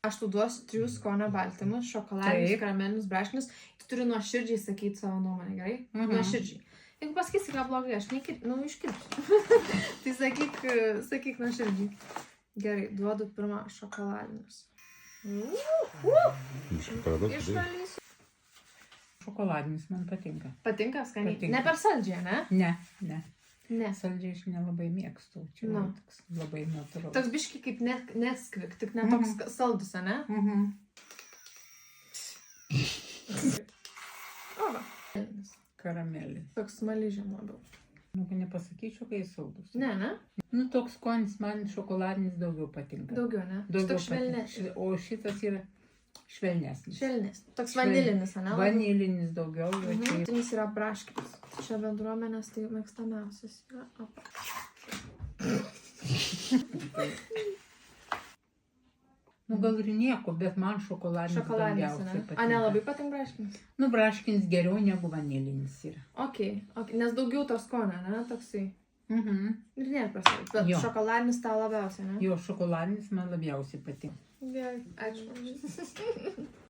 Aš tu duosiu 3 skonio baltymus, šokoladinius, karamelinius, braškinius. Tu turi nuoširdžiai sakyti savo nuomonę, gerai? Nuoširdžiai. Jeigu pasakysi, ką blogai, aš iškirpsiu. Tai sakyk nuoširdžiai. Gerai, duodu pirmą šokoladinius. Išvalysiu. Šokoladinis man patinka. Patinka skaniai? Ne per saldžiai, ne? Ne. Saldžiai aš nelabai mėgstu. Čia toks labai natūralus. Toks biški kaip Nesquik, tik ne toks saldus, ne? O, va. Karamelis. Toks smaližėm labiau. Nu, nepasakyčiau, kai jis saldus. Ne? Nu, toks skonis man šokoladinis daugiau patinka. Daugiau, ne? Daugiau toks švelnesnis. O šitas yra švelnesnis. Švelnesnis. Toks vanilinis, ne? Vanilinis daugiau. Tinis yra braškinis. Čia bendruomenės tai mėgstamiausias yra. Nu, gal ir nieko, bet man šokoladinis daugiausiai patinka. A, nelabai patinka braškinis? Nu, braškinis geriau negu vanilinis yra. Ok, nes daugiau to skonio, ne? Toksai. Ir nėra prastai. Bet šokoladinis tau labiausiai, ne? Jo, šokoladinis man labiausiai patinka. Gerai, ačiū.